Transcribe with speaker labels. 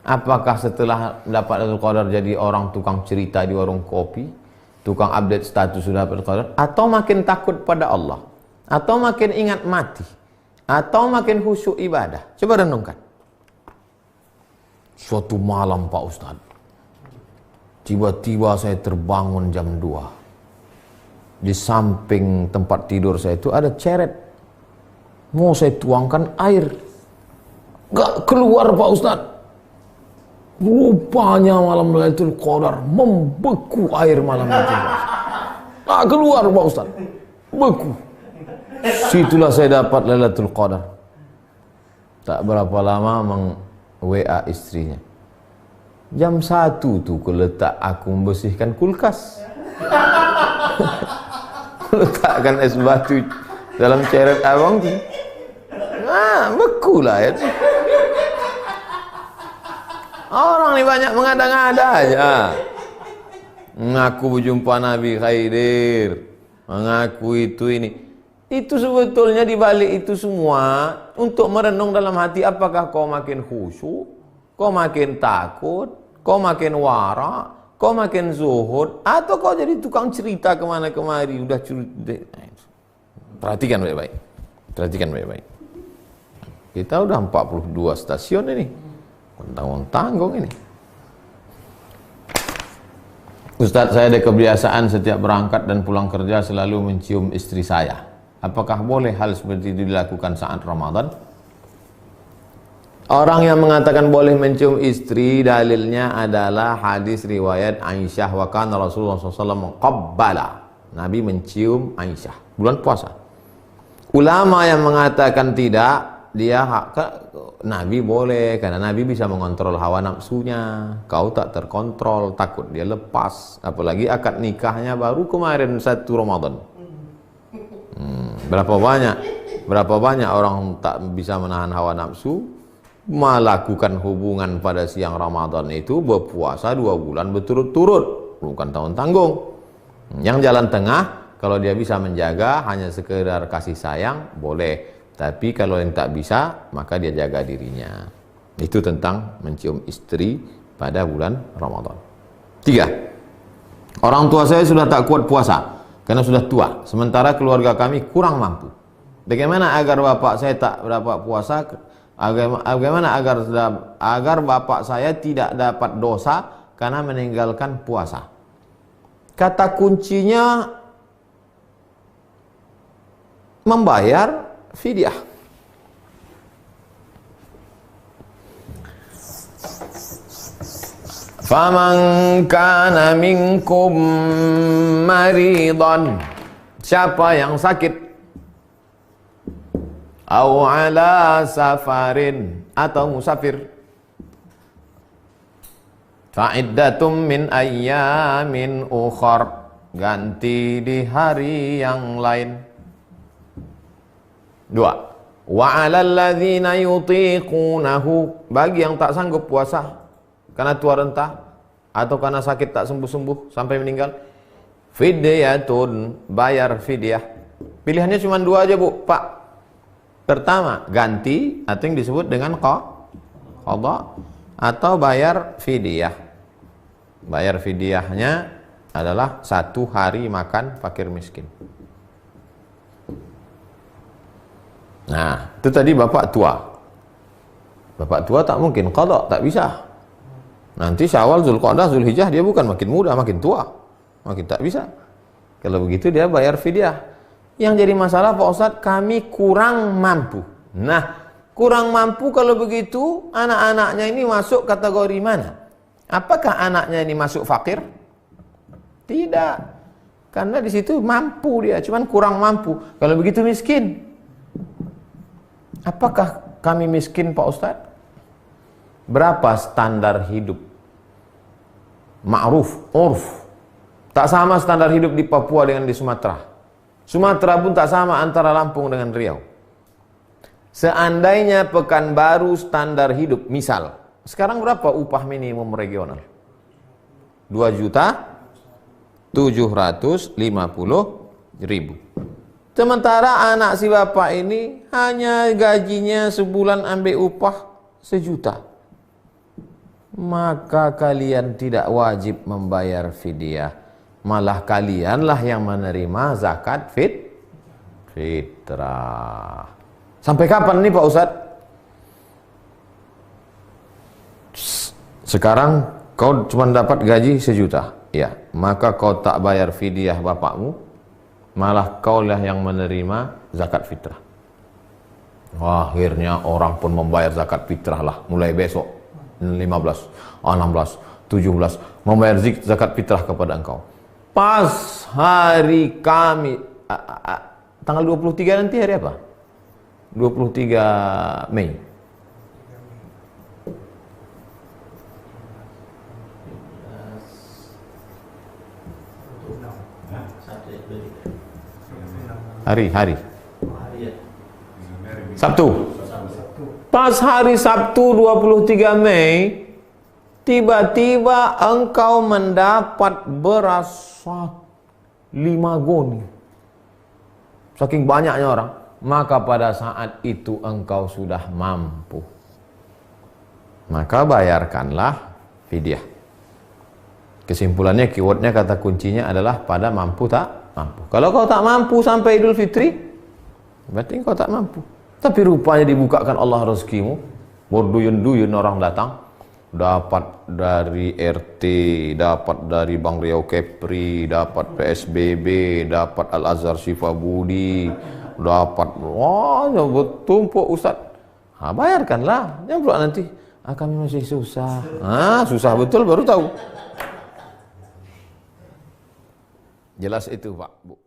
Speaker 1: Apakah setelah dapat Lailatul Qadar jadi orang tukang cerita di warung kopi, tukang update status sudah dapat Lailatul Qadar, atau makin takut pada Allah, atau makin ingat mati, atau makin khusyuk ibadah? Coba renungkan. Suatu malam Pak Ustadz, tiba-tiba saya terbangun jam 2. Di samping tempat tidur saya itu ada ceret. Mau saya tuangkan air, gak keluar Pak Ustadz. Rupanya malam Lailatul Qadar membeku air malam itu. Gak keluar Pak Ustadz, beku. Situlah saya dapat Lailatul Qadar. Tak berapa lama WA istrinya. Jam 1 tuh keletak aku membersihkan kulkas. Letakkan es batu dalam ceret abang tu. Beku lah ya. Orang ni banyak mengada-ngada aja. Mengaku berjumpa Nabi Khaidir, mengaku itu ini. Itu sebetulnya dibalik itu semua untuk merenung dalam hati, apakah kau makin khusyuk, kau makin takut, kau makin wara, kau makin zuhud, atau kau jadi tukang cerita kemana kemari. Udah perhatikan baik-baik, perhatikan baik-baik. Kita udah 42 stasiun ini, tanggung-tanggung ini. Ustadz, saya ada kebiasaan setiap berangkat dan pulang kerja selalu mencium istri saya. Apakah boleh hal seperti itu dilakukan saat Ramadan? Orang yang mengatakan boleh mencium istri, dalilnya adalah hadis riwayat Aisyah, wa kana Rasulullah SAW qabbala. Nabi mencium Aisyah bulan puasa. Ulama yang mengatakan tidak, Nabi boleh, karena Nabi bisa mengontrol hawa nafsunya. Kau tak terkontrol, takut dia lepas. Apalagi akad nikahnya baru kemarin 1 Ramadan. Berapa banyak orang tak bisa menahan hawa nafsu, melakukan hubungan pada siang Ramadan itu, berpuasa 2 bulan berturut-turut, bukan tahun tanggung. Yang jalan tengah, kalau dia bisa menjaga hanya sekedar kasih sayang, boleh. Tapi kalau yang tak bisa, maka dia jaga dirinya. Itu tentang mencium istri pada bulan Ramadan. 3. Orang tua saya sudah tak kuat puasa karena sudah tua, sementara keluarga kami kurang mampu. Bagaimana agar bapak saya tak dapat puasa? Bagaimana agar bapak saya tidak dapat dosa karena meninggalkan puasa? Kata kuncinya membayar fidyah. Faman kana minkum maridan, siapa yang sakit, au ala safarin, atau musafir, fa'iddatum min ayyamin ukhar, ganti di hari yang lain. 2. Wa 'alal ladzina yutiqunahu, bagi yang tak sanggup puasa karena tua renta atau karena sakit tak sembuh-sembuh sampai meninggal, fidyatun, bayar fidyah. Pilihannya cuma 2 aja Bu, Pak. Pertama, ganti atau yang disebut dengan qadha, atau bayar fidyah. Bayar fidyahnya adalah 1 hari makan fakir miskin. Nah, itu tadi bapak tua. Bapak tua tak mungkin qadha, tak bisa. Nanti Syawal, Zulqa'dah, Zulhijjah dia bukan makin muda, makin tua. Makin tak bisa. Kalau begitu dia bayar fidyah. Yang jadi masalah Pak Ustadz, kami kurang mampu. Nah, kurang mampu kalau begitu, anak-anaknya ini masuk kategori mana? Apakah anaknya ini masuk fakir? Tidak. Karena di situ mampu dia, cuman kurang mampu. Kalau begitu miskin. Apakah kami miskin Pak Ustadz? Berapa standar hidup ma'ruf, urf? Tak sama standar hidup di Papua dengan di Sumatera. Sumatera pun tak sama antara Lampung dengan Riau. Seandainya Pekanbaru standar hidup, misal, sekarang berapa upah minimum regional? 2.750.000. Sementara anak si bapak ini hanya gajinya sebulan ambil upah 1 juta. maka kalian tidak wajib membayar fidyah. Malah kalianlah yang menerima zakat fitrah. Sampai kapan nih Pak Ustadz? Sekarang kau cuma dapat gaji 1 juta, ya, maka kau tak bayar fidyah bapakmu, malah kaulah yang menerima zakat fitrah. Wah, akhirnya orang pun membayar zakat fitrah lah, mulai besok 15, 16, 17 membayar zakat fitrah kepada engkau. Pas hari Kamis, tanggal 23 nanti hari apa? 23 Mei. Hari Sabtu. Pas hari Sabtu 23 Mei, tiba-tiba engkau mendapat beras 5 goni. Saking banyaknya orang, maka pada saat itu engkau sudah mampu. Maka bayarkanlah fidyah. Kesimpulannya, keywordnya, kata kuncinya adalah pada mampu tak mampu. Kalau kau tak mampu sampai Idul Fitri, berarti kau tak mampu. Tapi rupanya dibukakan Allah rezekimu, berduyun-duyun orang datang, dapat dari RT, dapat dari Bank Riau Kepri, dapat PSBB, dapat Al-Azhar Syifa Budi, dapat, wah, bertumpuk Ustaz. Bayarkanlah, jangan pula nanti, kami masih susah. Susah betul baru tahu. Jelas itu Pak, Bu.